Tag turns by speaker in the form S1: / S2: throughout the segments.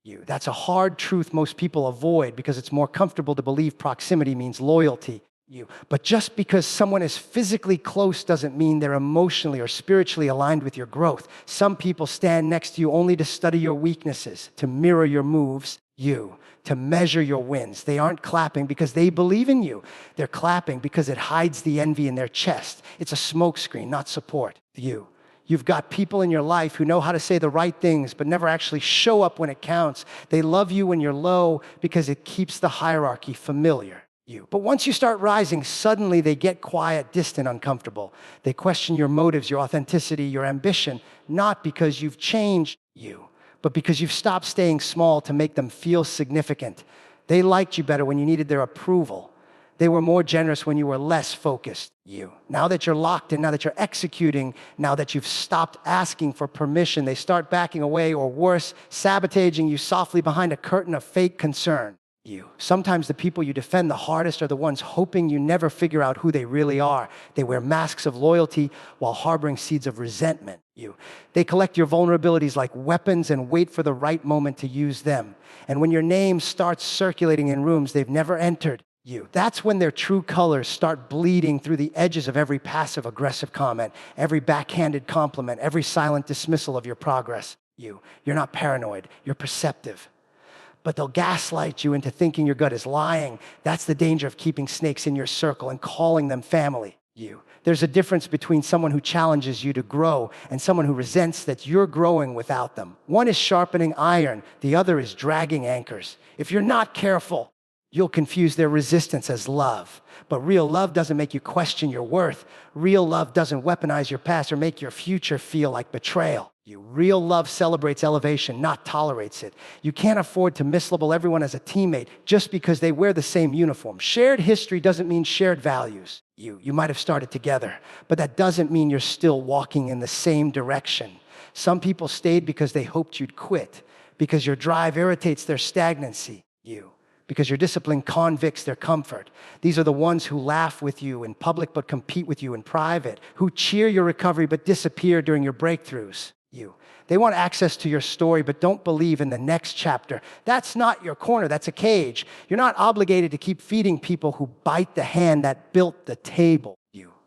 S1: You. That's a hard truth most people avoid because it's more comfortable to believe proximity means loyalty. You. But just because someone is physically close doesn't mean they're emotionally or spiritually aligned with your growth. Some people stand next to you only to study your weaknesses, to mirror your moves, to measure your wins. They aren't clapping because they believe in you. They're clapping because it hides the envy in their chest. It's a smokescreen, not support. You've got people in your life who know how to say the right things but never actually show up when it counts. They love you when you're low because it keeps the hierarchy familiar. But once you start rising, suddenly they get quiet, distant, uncomfortable. They question your motives, your authenticity, your ambition, not because you've changed but because you've stopped staying small to make them feel significant. They liked you better when you needed their approval. They were more generous when you were less focused. Now that you're locked in, now that you're executing, now that you've stopped asking for permission, they start backing away or worse, sabotaging you softly behind a curtain of fake concern. Sometimes the people you defend the hardest are the ones hoping you never figure out who they really are. They wear masks of loyalty while harboring seeds of resentment. They collect your vulnerabilities like weapons and wait for the right moment to use them. And when your name starts circulating in rooms they've never entered, that's when their true colors start bleeding through the edges of every passive-aggressive comment, every backhanded compliment, every silent dismissal of your progress. You're not paranoid, you're perceptive. But they'll gaslight you into thinking your gut is lying. That's the danger of keeping snakes in your circle and calling them family. There's a difference between someone who challenges you to grow and someone who resents that you're growing without them. One is sharpening iron, the other is dragging anchors. If you're not careful, you'll confuse their resistance as love. But real love doesn't make you question your worth. Real love doesn't weaponize your past or make your future feel like betrayal. Real love celebrates elevation, not tolerates it. You can't afford to mislabel everyone as a teammate just because they wear the same uniform. Shared history doesn't mean shared values. You might have started together, but that doesn't mean you're still walking in the same direction. Some people stayed because they hoped you'd quit, because your drive irritates their stagnancy. Because your discipline convicts their comfort. These are the ones who laugh with you in public but compete with you in private, who cheer your recovery but disappear during your breakthroughs. They want access to your story but don't believe in the next chapter. That's not your corner, that's a cage. You're not obligated to keep feeding people who bite the hand that built the table.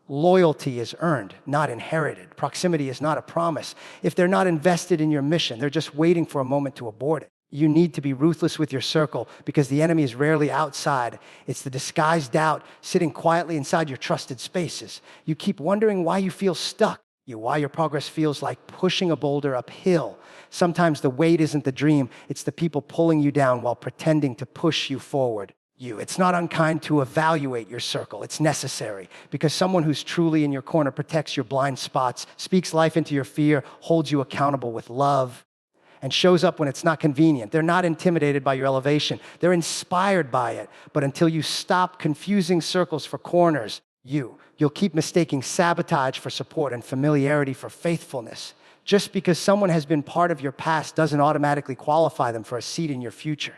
S1: Loyalty is earned, not inherited. Proximity is not a promise. If they're not invested in your mission, they're just waiting for a moment to abort it. You need to be ruthless with your circle because the enemy is rarely outside. It's the disguised doubt sitting quietly inside your trusted spaces. You keep wondering why you feel stuck, why your progress feels like pushing a boulder uphill. Sometimes the weight isn't the dream, it's the people pulling you down while pretending to push you forward. It's not unkind to evaluate your circle. It's necessary because someone who's truly in your corner protects your blind spots, speaks life into your fear, holds you accountable with love, and shows up when it's not convenient. They're not intimidated by your elevation. They're inspired by it. But until you stop confusing circles for corners, you'll keep mistaking sabotage for support and familiarity for faithfulness. Just because someone has been part of your past doesn't automatically qualify them for a seat in your future.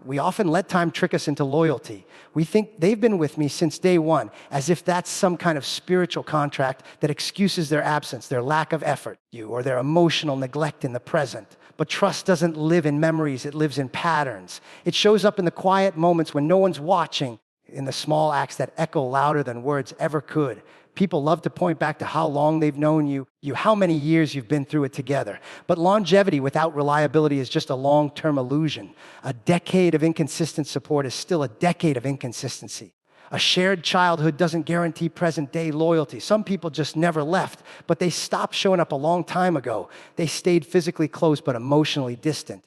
S1: We often let time trick us into loyalty. We think they've been with me since day one, as if that's some kind of spiritual contract that excuses their absence, their lack of effort, or their emotional neglect in the present. But trust doesn't live in memories, it lives in patterns. It shows up in the quiet moments when no one's watching, in the small acts that echo louder than words ever could. People love to point back to how long they've known you, how many years you've been through it together. But longevity without reliability is just a long-term illusion. A decade of inconsistent support is still a decade of inconsistency. A shared childhood doesn't guarantee present-day loyalty. Some people just never left, but they stopped showing up a long time ago. They stayed physically close but emotionally distant.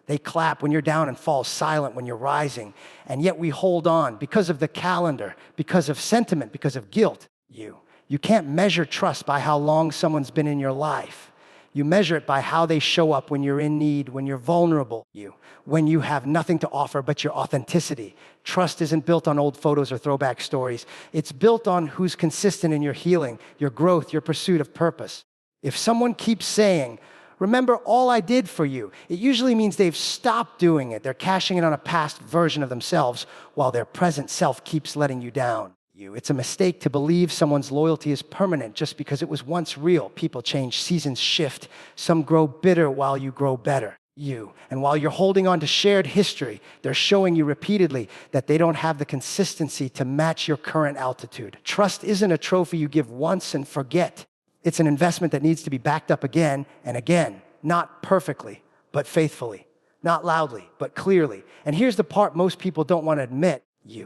S1: They clap when you're down and fall silent when you're rising. And yet we hold on because of the calendar, because of sentiment, because of guilt. You can't measure trust by how long someone's been in your life. You measure it by how they show up when you're in need, when you're vulnerable, when you have nothing to offer but your authenticity. Trust isn't built on old photos or throwback stories. It's built on who's consistent in your healing, your growth, your pursuit of purpose. If someone keeps saying, "Remember all I did for you," it usually means they've stopped doing it. They're cashing in on a past version of themselves while their present self keeps letting you down. It's a mistake to believe someone's loyalty is permanent just because it was once real. People change, seasons shift. Some grow bitter while you grow better. you. And while you're holding on to shared history, they're showing you repeatedly that they don't have the consistency to match your current altitude. Trust isn't a trophy you give once and forget. It's an investment that needs to be backed up again and again, not perfectly, but faithfully, not loudly, but clearly. And here's the part most people don't want to admit.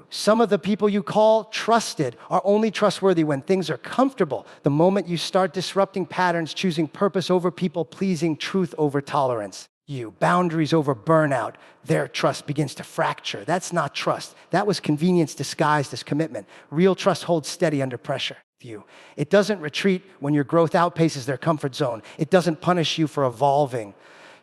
S1: Some of the people you call trusted are only trustworthy when things are comfortable. The moment you start disrupting patterns, choosing purpose over people pleasing, truth over tolerance, boundaries over burnout, their trust begins to fracture. That's not trust. That was convenience disguised as commitment. Real trust holds steady under pressure. It doesn't retreat when your growth outpaces their comfort zone. It doesn't punish you for evolving.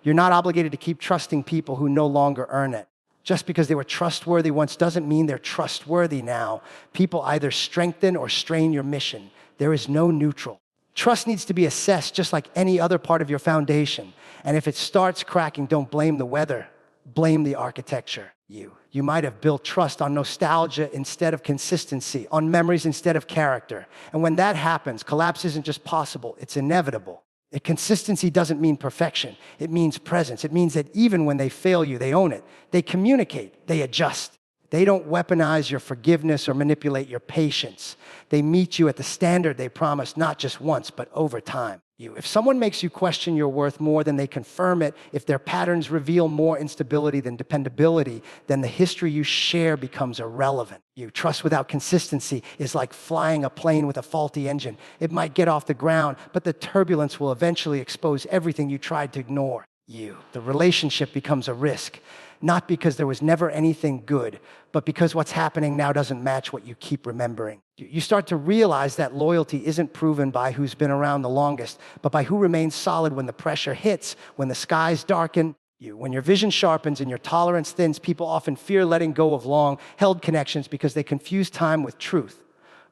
S1: You're not obligated to keep trusting people who no longer earn it. Just because they were trustworthy once doesn't mean they're trustworthy now. People either strengthen or strain your mission. There is no neutral. Trust needs to be assessed just like any other part of your foundation. And if it starts cracking, don't blame the weather. Blame the architecture. You might have built trust on nostalgia instead of consistency, on memories instead of character. And when that happens, collapse isn't just possible, it's inevitable. Consistency doesn't mean perfection. It means presence. It means that even when they fail you, they own it. They communicate. They adjust. They don't weaponize your forgiveness or manipulate your patience. They meet you at the standard they promised, not just once, but over time. If someone makes you question your worth more than they confirm it, if their patterns reveal more instability than dependability, then the history you share becomes irrelevant. Trust without consistency is like flying a plane with a faulty engine. It might get off the ground, but the turbulence will eventually expose everything you tried to ignore. The relationship becomes a risk, not because there was never anything good, but because what's happening now doesn't match what you keep remembering. You start to realize that loyalty isn't proven by who's been around the longest, but by who remains solid when the pressure hits, when the skies darken. When your vision sharpens and your tolerance thins, people often fear letting go of long-held connections because they confuse time with truth.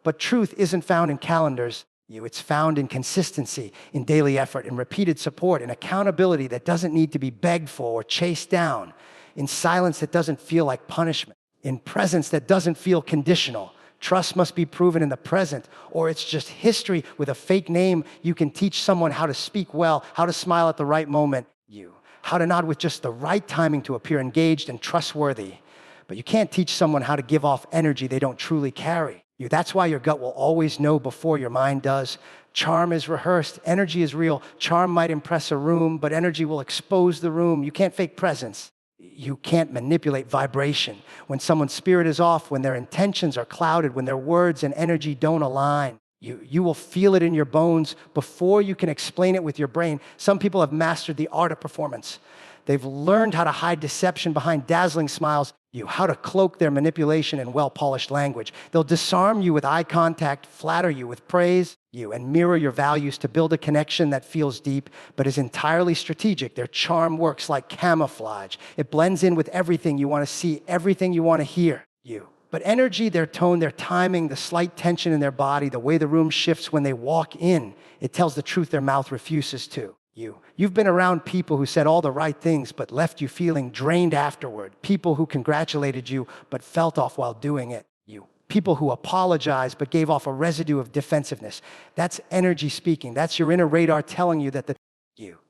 S1: But truth isn't found in calendars. It's found in consistency, in daily effort, in repeated support, in accountability that doesn't need to be begged for or chased down, in silence that doesn't feel like punishment, in presence that doesn't feel conditional. Trust must be proven in the present, or it's just history with a fake name. You can teach someone how to speak well, how to smile at the right moment, how to nod with just the right timing to appear engaged and trustworthy. But you can't teach someone how to give off energy they don't truly carry. That's why your gut will always know before your mind does. Charm is rehearsed. Energy is real. Charm might impress a room, but energy will expose the room. You can't fake presence. You can't manipulate vibration. When someone's spirit is off, when their intentions are clouded, when their words and energy don't align, you will feel it in your bones before you can explain it with your brain. Some people have mastered the art of performance. They've learned how to hide deception behind dazzling smiles, how to cloak their manipulation in well-polished language. They'll disarm you with eye contact, flatter you with praise, and mirror your values to build a connection that feels deep, but is entirely strategic. Their charm works like camouflage. It blends in with everything you want to see, everything you want to hear. But energy, their tone, their timing, the slight tension in their body, the way the room shifts when they walk in, it tells the truth their mouth refuses to. You've been around people who said all the right things but left you feeling drained afterward. People who congratulated you but felt off while doing it. People who apologized but gave off a residue of defensiveness. That's energy speaking. That's your inner radar telling you that the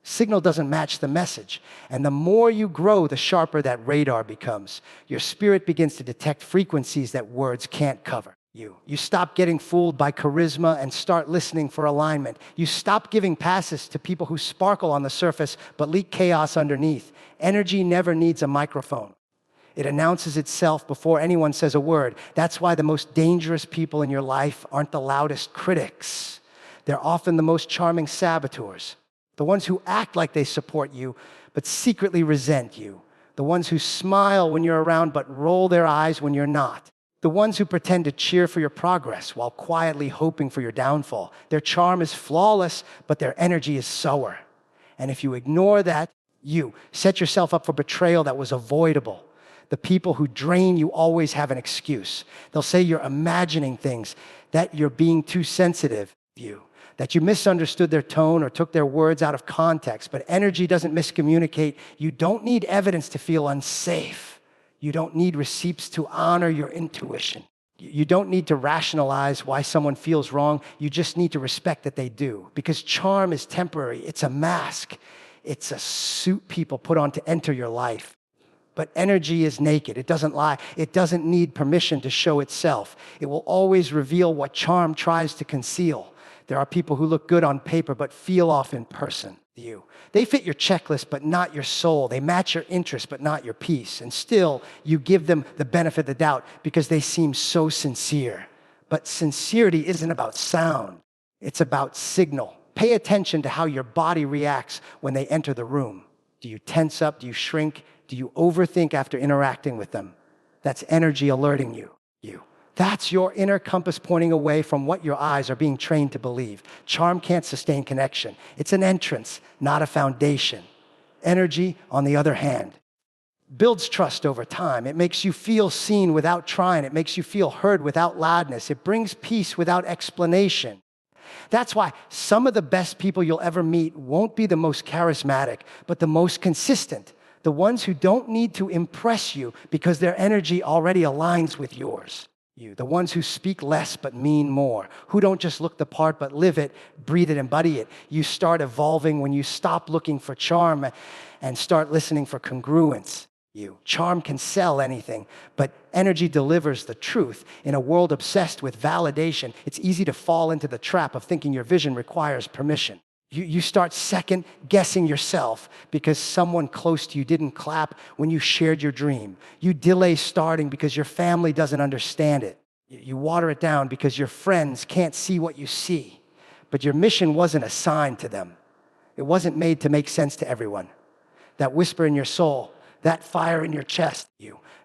S1: signal doesn't match the message. And the more you grow, the sharper that radar becomes. Your spirit begins to detect frequencies that words can't cover. You stop getting fooled by charisma and start listening for alignment. You stop giving passes to people who sparkle on the surface but leak chaos underneath. Energy never needs a microphone. It announces itself before anyone says a word. That's why the most dangerous people in your life aren't the loudest critics. They're often the most charming saboteurs. The ones who act like they support you but secretly resent you. The ones who smile when you're around but roll their eyes when you're not. The ones who pretend to cheer for your progress while quietly hoping for your downfall. Their charm is flawless, but their energy is sour. And if you ignore that, you set yourself up for betrayal that was avoidable. The people who drain you always have an excuse. They'll say you're imagining things, that you're being too sensitive, that you misunderstood their tone or took their words out of context. But energy doesn't miscommunicate. You don't need evidence to feel unsafe. You don't need receipts to honor your intuition. You don't need to rationalize why someone feels wrong. You just need to respect that they do. Because charm is temporary. It's a mask. It's a suit people put on to enter your life. But energy is naked. It doesn't lie. It doesn't need permission to show itself. It will always reveal what charm tries to conceal. There are people who look good on paper but feel off in person. They fit your checklist but not your soul. They match your interests but not your peace. And still, you give them the benefit of the doubt because they seem so sincere. But sincerity isn't about sound. It's about signal. Pay attention to how your body reacts when they enter the room. Do you tense up? Do you shrink? Do you overthink after interacting with them? That's energy alerting you. That's your inner compass pointing away from what your eyes are being trained to believe. Charm can't sustain connection. It's an entrance, not a foundation. Energy, on the other hand, builds trust over time. It makes you feel seen without trying. It makes you feel heard without loudness. It brings peace without explanation. That's why some of the best people you'll ever meet won't be the most charismatic, but the most consistent. The ones who don't need to impress you because their energy already aligns with yours. The ones who speak less but mean more, who don't just look the part but live it, breathe it, embody it. You start evolving when you stop looking for charm and start listening for congruence. Charm can sell anything, but energy delivers the truth. In a world obsessed with validation, it's easy to fall into the trap of thinking your vision requires permission. You start second guessing yourself because someone close to you didn't clap when you shared your dream. You delay starting because your family doesn't understand it. You water it down because your friends can't see what you see. But your mission wasn't assigned to them. It wasn't made to make sense to everyone. That whisper in your soul, that fire in your chest,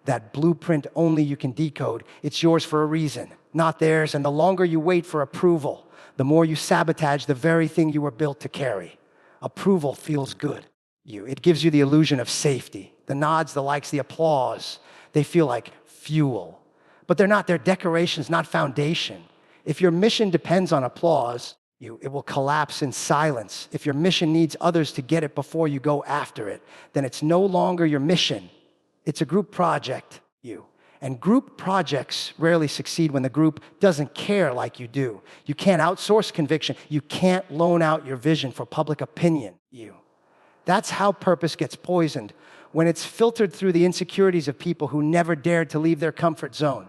S1: that blueprint only you can decode, it's yours for a reason, not theirs. And the longer you wait for approval, the more you sabotage the very thing you were built to carry. Approval feels good. It gives you the illusion of safety. The nods, the likes, the applause, they feel like fuel. But they're not. They're decorations, not foundation. If your mission depends on applause, it will collapse in silence. If your mission needs others to get it before you go after it, then it's no longer your mission. It's a group project. And group projects rarely succeed when the group doesn't care like you do. You can't outsource conviction. You can't loan out your vision for public opinion. That's how purpose gets poisoned, when it's filtered through the insecurities of people who never dared to leave their comfort zone.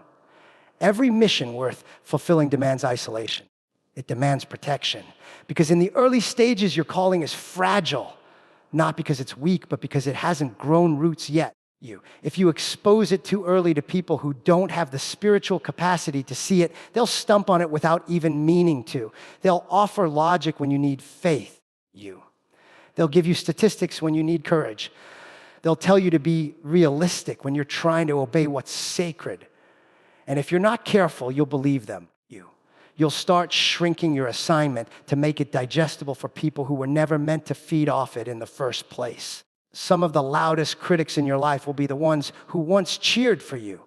S1: Every mission worth fulfilling demands isolation. It demands protection. Because in the early stages, your calling is fragile, not because it's weak, but because it hasn't grown roots yet. If you expose it too early to people who don't have the spiritual capacity to see it, they'll stump on it without even meaning to. They'll offer logic when you need faith. They'll give you statistics when you need courage. They'll tell you to be realistic when you're trying to obey what's sacred. And if you're not careful, you'll believe them. You'll start shrinking your assignment to make it digestible for people who were never meant to feed off it in the first place. Some of the loudest critics in your life will be the ones who once cheered for you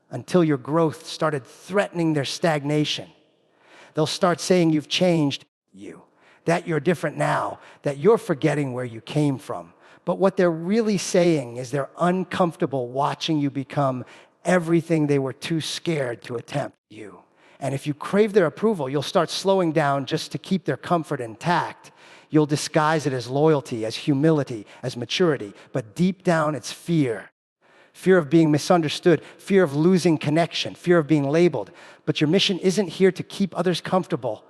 S1: until your growth started threatening their stagnation. They'll start saying you've changed, that you're different now, that you're forgetting where you came from. But what they're really saying is they're uncomfortable watching you become everything they were too scared to attempt. And if you crave their approval, you'll start slowing down just to keep their comfort intact. You'll disguise it as loyalty, as humility, as maturity. But deep down, it's fear. Fear of being misunderstood, fear of losing connection, fear of being labeled. But your mission isn't here to keep others comfortable.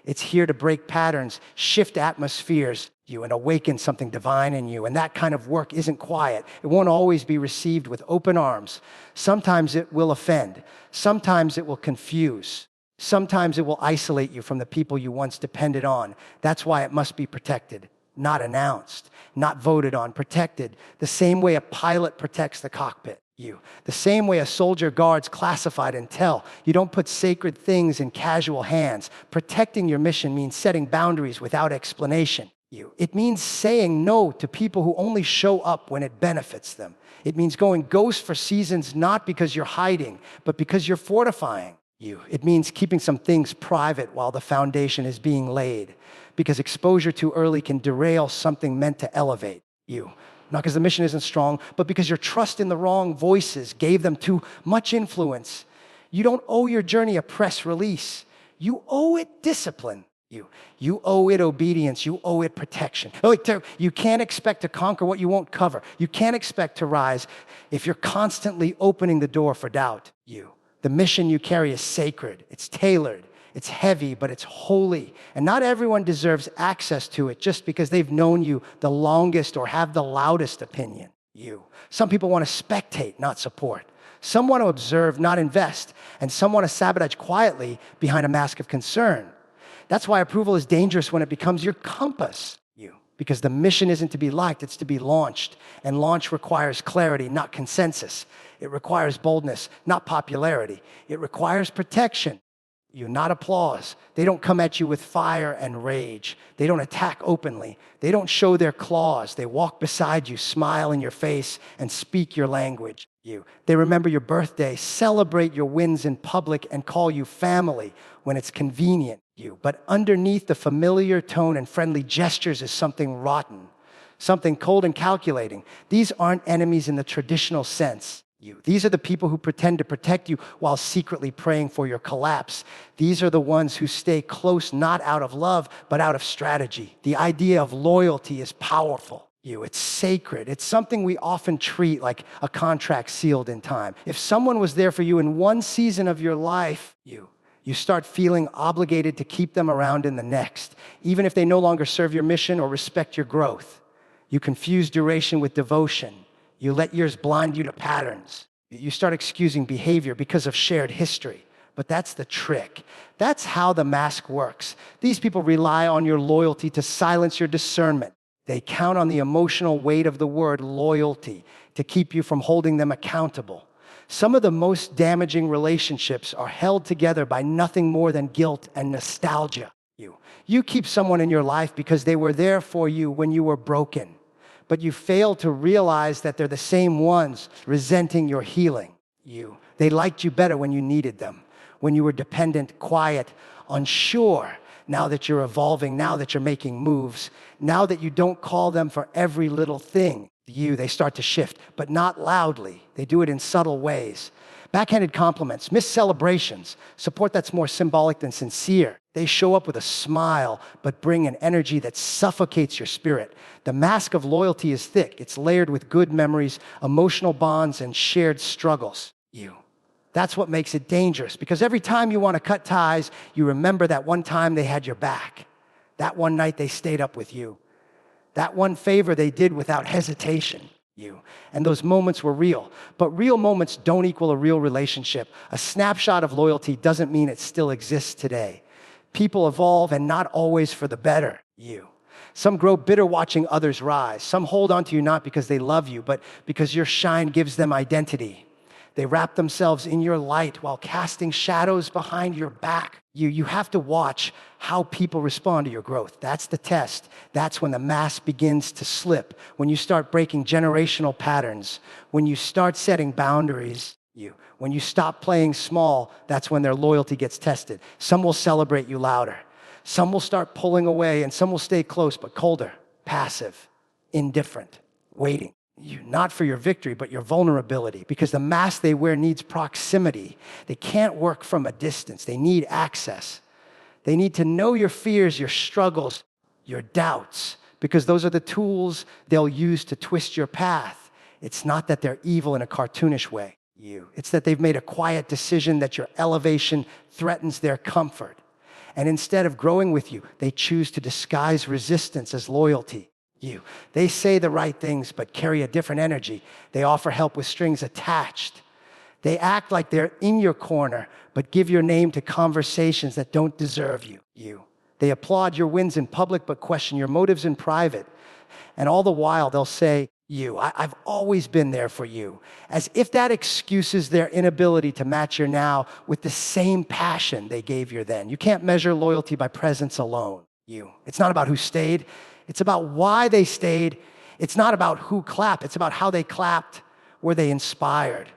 S1: It's here to break patterns, shift atmospheres, and awaken something divine in you. And that kind of work isn't quiet. It won't always be received with open arms. Sometimes it will offend. Sometimes it will confuse. Sometimes it will isolate you from the people you once depended on. That's why it must be protected, not announced, not voted on, protected. The same way a pilot protects the cockpit. The same way a soldier guards classified intel. You don't put sacred things in casual hands. Protecting your mission means setting boundaries without explanation. It means saying no to people who only show up when it benefits them. It means going ghost for seasons, not because you're hiding, but because you're fortifying. It means keeping some things private while the foundation is being laid, because exposure too early can derail something meant to elevate you. Not because the mission isn't strong, but because your trust in the wrong voices gave them too much influence. You don't owe your journey a press release. You owe it discipline. You owe it obedience. You owe it protection. You can't expect to conquer what you won't cover. You can't expect to rise if you're constantly opening the door for doubt. The mission you carry is sacred. It's tailored. It's heavy, but it's holy. And not everyone deserves access to it just because they've known you the longest or have the loudest opinion. Some people want to spectate, not support. Some want to observe, not invest. And some want to sabotage quietly behind a mask of concern. That's why approval is dangerous when it becomes your compass. Because the mission isn't to be liked, it's to be launched. And launch requires clarity, not consensus. It requires boldness, not popularity. It requires protection, not applause. They don't come at you with fire and rage. They don't attack openly. They don't show their claws. They walk beside you, smile in your face, and speak your language. They remember your birthday, celebrate your wins in public, and call you family when it's convenient. But underneath the familiar tone and friendly gestures is something rotten, something cold and calculating. These aren't enemies in the traditional sense. These are the people who pretend to protect you while secretly praying for your collapse. These are the ones who stay close not out of love, but out of strategy. The idea of loyalty is powerful. It's sacred. It's something we often treat like a contract sealed in time. If someone was there for you in one season of your life, you start feeling obligated to keep them around in the next, even if they no longer serve your mission or respect your growth. You confuse duration with devotion. You let years blind you to patterns. You start excusing behavior because of shared history. But that's the trick. That's how the mask works. These people rely on your loyalty to silence your discernment. They count on the emotional weight of the word loyalty to keep you from holding them accountable. Some of the most damaging relationships are held together by nothing more than guilt and nostalgia. You keep someone in your life because they were there for you when you were broken. But you fail to realize that they're the same ones resenting your healing. They liked you better when you needed them, when you were dependent, quiet, unsure. Now that you're evolving, now that you're making moves, now that you don't call them for every little thing, they start to shift, but not loudly. They do it in subtle ways. Backhanded compliments, missed celebrations, support that's more symbolic than sincere. They show up with a smile, but bring an energy that suffocates your spirit. The mask of loyalty is thick. It's layered with good memories, emotional bonds, and shared struggles. That's what makes it dangerous, because every time you want to cut ties, you remember that one time they had your back, that one night they stayed up with you, that one favor they did without hesitation. And those moments were real. But real moments don't equal a real relationship. A snapshot of loyalty doesn't mean it still exists today. People evolve, and not always for the better. Some grow bitter watching others rise. Some hold on to you not because they love you, but because your shine gives them identity. They wrap themselves in your light while casting shadows behind your back. You have to watch how people respond to your growth. That's the test. That's when the mask begins to slip, when you start breaking generational patterns, when you start setting boundaries. When you stop playing small, that's when their loyalty gets tested. Some will celebrate you louder. Some will start pulling away, and some will stay close but colder, passive, indifferent, waiting. Not for your victory, but your vulnerability, because the mask they wear needs proximity. They can't work from a distance. They need access. They need to know your fears, your struggles, your doubts, because those are the tools they'll use to twist your path. It's not that they're evil in a cartoonish way. It's that they've made a quiet decision that your elevation threatens their comfort. And instead of growing with you, they choose to disguise resistance as loyalty. They say the right things, but carry a different energy. They offer help with strings attached. They act like they're in your corner, but give your name to conversations that don't deserve you. They applaud your wins in public, but question your motives in private. And all the while, they'll say, I've always been there for you, as if that excuses their inability to match your now with the same passion they gave your then. You can't measure loyalty by presence alone. It's not about who stayed. It's about why they stayed. It's not about who clapped. It's about how they clapped. Were they inspired?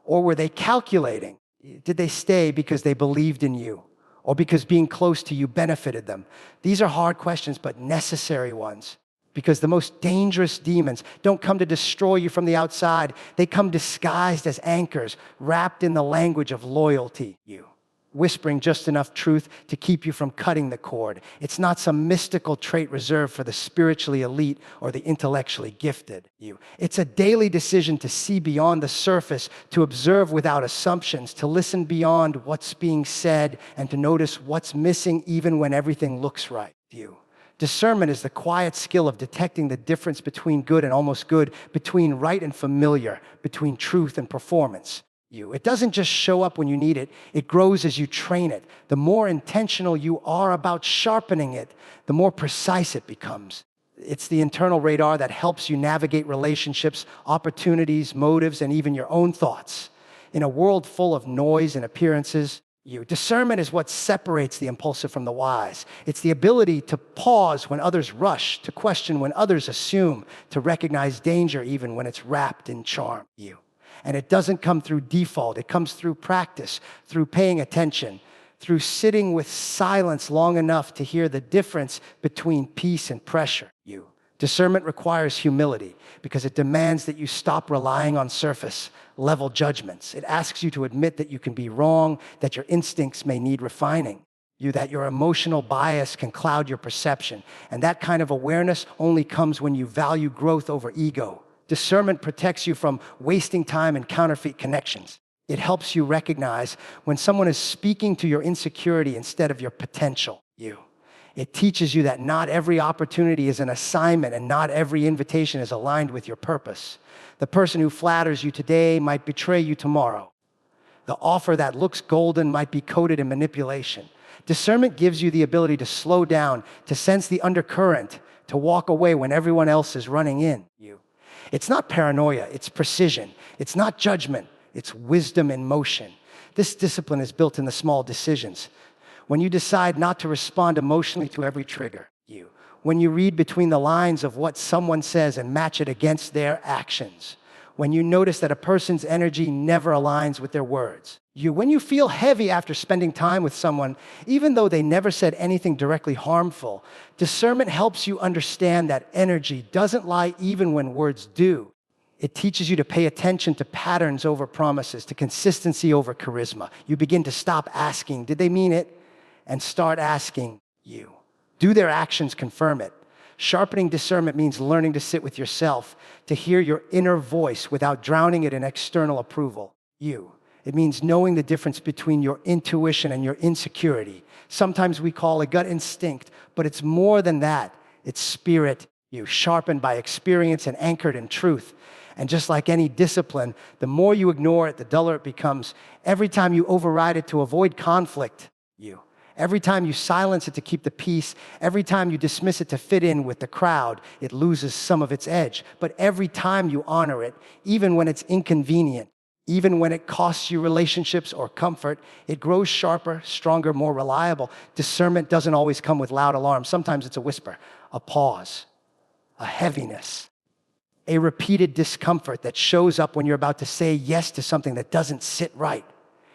S1: Or were they calculating? Did they stay because they believed in you? Or because being close to you benefited them? These are hard questions, but necessary ones. Because the most dangerous demons don't come to destroy you from the outside. They come disguised as anchors, wrapped in the language of loyalty. whispering just enough truth to keep you from cutting the cord. It's not some mystical trait reserved for the spiritually elite or the intellectually gifted. It's a daily decision to see beyond the surface, to observe without assumptions, to listen beyond what's being said, and to notice what's missing even when everything looks right. Discernment is the quiet skill of detecting the difference between good and almost good, between right and familiar, between truth and performance. It doesn't just show up when you need it, it grows as you train it. The more intentional you are about sharpening it, the more precise it becomes. It's the internal radar that helps you navigate relationships, opportunities, motives, and even your own thoughts. In a world full of noise and appearances, discernment is what separates the impulsive from the wise. It's the ability to pause when others rush, to question when others assume, to recognize danger even when it's wrapped in charm. And it doesn't come through default. It comes through practice, through paying attention, through sitting with silence long enough to hear the difference between peace and pressure. Discernment requires humility because it demands that you stop relying on surface level judgments. It asks you to admit that you can be wrong, that your instincts may need refining, that your emotional bias can cloud your perception. And that kind of awareness only comes when you value growth over ego. Discernment protects you from wasting time in counterfeit connections. It helps you recognize when someone is speaking to your insecurity instead of your potential. It teaches you that not every opportunity is an assignment and not every invitation is aligned with your purpose. The person who flatters you today might betray you tomorrow. The offer that looks golden might be coated in manipulation. Discernment gives you the ability to slow down, to sense the undercurrent, to walk away when everyone else is running in. It's not paranoia, it's precision. It's not judgment, it's wisdom in motion. This discipline is built in the small decisions. When you decide not to respond emotionally to every trigger, when you read between the lines of what someone says and match it against their actions, when you notice that a person's energy never aligns with their words, when you feel heavy after spending time with someone, even though they never said anything directly harmful, discernment helps you understand that energy doesn't lie even when words do. It teaches you to pay attention to patterns over promises, to consistency over charisma. You begin to stop asking, did they mean it? And start asking, do their actions confirm it? Sharpening discernment means learning to sit with yourself, to hear your inner voice without drowning it in external approval. It means knowing the difference between your intuition and your insecurity. Sometimes we call it gut instinct, but it's more than that. It's spirit, sharpened by experience and anchored in truth. And just like any discipline, the more you ignore it, the duller it becomes. Every time you override it to avoid conflict, every time you silence it to keep the peace, every time you dismiss it to fit in with the crowd, it loses some of its edge. But every time you honor it, even when it's inconvenient, even when it costs you relationships or comfort, it grows sharper, stronger, more reliable. Discernment doesn't always come with loud alarms. Sometimes it's a whisper, a pause, a heaviness, a repeated discomfort that shows up when you're about to say yes to something that doesn't sit right.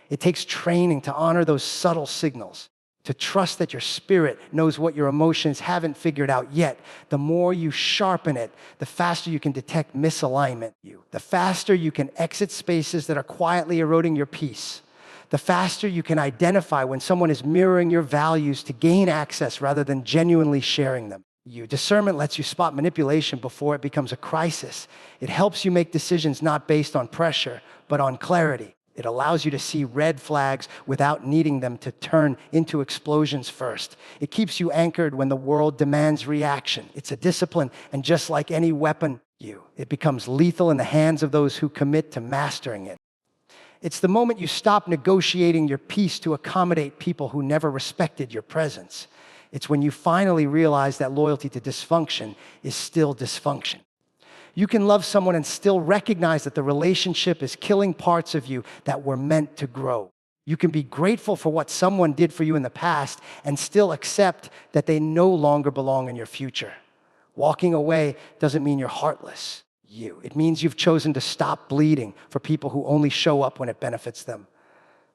S1: It takes training to honor those subtle signals, to trust that your spirit knows what your emotions haven't figured out yet. The more you sharpen it, the faster you can detect misalignment. The faster you can exit spaces that are quietly eroding your peace. The faster you can identify when someone is mirroring your values to gain access rather than genuinely sharing them. Discernment lets you spot manipulation before it becomes a crisis. It helps you make decisions not based on pressure, but on clarity. It allows you to see red flags without needing them to turn into explosions first. It keeps you anchored when the world demands reaction. It's a discipline, and just like any weapon, it becomes lethal in the hands of those who commit to mastering it. It's the moment you stop negotiating your peace to accommodate people who never respected your presence. It's when you finally realize that loyalty to dysfunction is still dysfunction. You can love someone and still recognize that the relationship is killing parts of you that were meant to grow. You can be grateful for what someone did for you in the past and still accept that they no longer belong in your future. Walking away doesn't mean you're heartless. It means you've chosen to stop bleeding for people who only show up when it benefits them.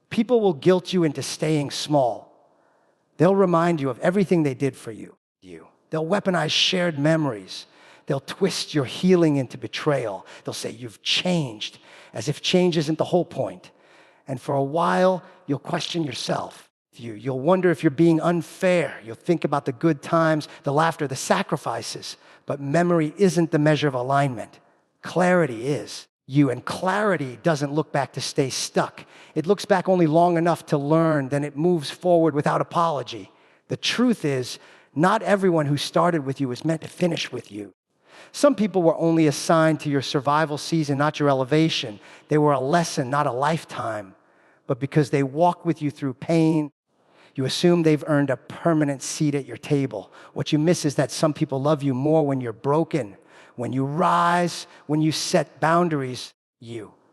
S1: People will guilt you into staying small. They'll remind you of everything they did for you. They'll weaponize shared memories. They'll twist your healing into betrayal. They'll say, you've changed, as if change isn't the whole point. And for a while, you'll question yourself. You'll wonder if you're being unfair. You'll think about the good times, the laughter, the sacrifices. But memory isn't the measure of alignment. Clarity is. And clarity doesn't look back to stay stuck. It looks back only long enough to learn, then it moves forward without apology. The truth is, not everyone who started with you is meant to finish with you. Some people were only assigned to your survival season, not your elevation. They were a lesson, not a lifetime. But because they walk with you through pain, you assume they've earned a permanent seat at your table. What you miss is that some people love you more when you're broken, when you rise, when you set boundaries,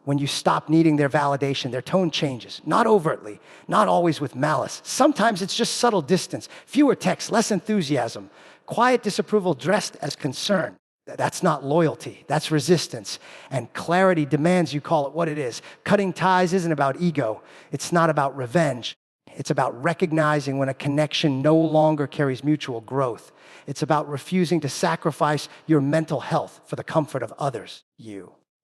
S1: when you stop needing their validation. Their tone changes, not overtly, not always with malice. Sometimes it's just subtle distance, fewer texts, less enthusiasm, quiet disapproval dressed as concern. That's not loyalty, that's resistance. And clarity demands you call it what it is. Cutting ties isn't about ego. It's not about revenge. It's about recognizing when a connection no longer carries mutual growth. It's about refusing to sacrifice your mental health for the comfort of others,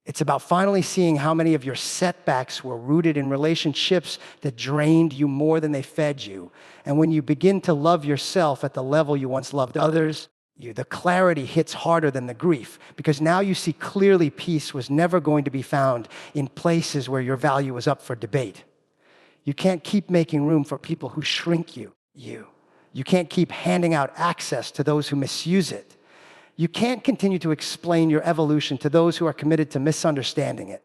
S1: It's about finally seeing how many of your setbacks were rooted in relationships that drained you more than they fed you. And when you begin to love yourself at the level you once loved others, the clarity hits harder than the grief, because now you see clearly peace was never going to be found in places where your value was up for debate. You can't keep making room for people who shrink you. You can't keep handing out access to those who misuse it. You can't continue to explain your evolution to those who are committed to misunderstanding it.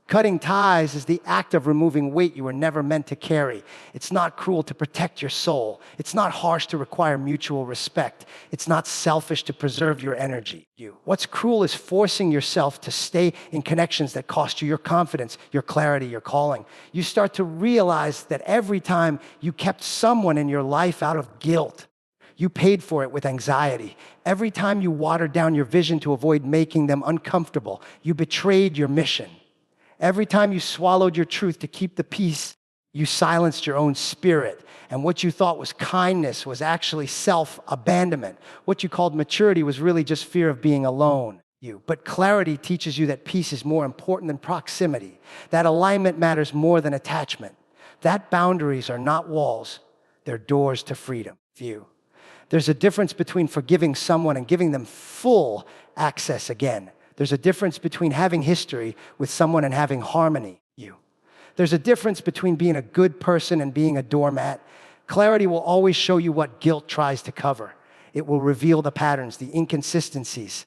S1: Cutting ties is the act of removing weight you were never meant to carry. It's not cruel to protect your soul. It's not harsh to require mutual respect. It's not selfish to preserve your energy. What's cruel is forcing yourself to stay in connections that cost you your confidence, your clarity, your calling. You start to realize that every time you kept someone in your life out of guilt, you paid for it with anxiety. Every time you watered down your vision to avoid making them uncomfortable, you betrayed your mission. Every time you swallowed your truth to keep the peace, you silenced your own spirit. And what you thought was kindness was actually self-abandonment. What you called maturity was really just fear of being alone. But clarity teaches you that peace is more important than proximity, that alignment matters more than attachment, that boundaries are not walls, they're doors to freedom. There's a difference between forgiving someone and giving them full access again. There's a difference between having history with someone and having harmony. There's a difference between being a good person and being a doormat. Clarity will always show you what guilt tries to cover. It will reveal the patterns, the inconsistencies,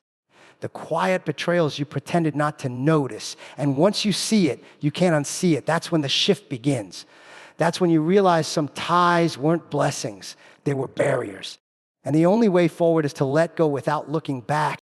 S1: the quiet betrayals you pretended not to notice. And once you see it, you can't unsee it. That's when the shift begins. That's when you realize some ties weren't blessings, they were barriers. And the only way forward is to let go without looking back.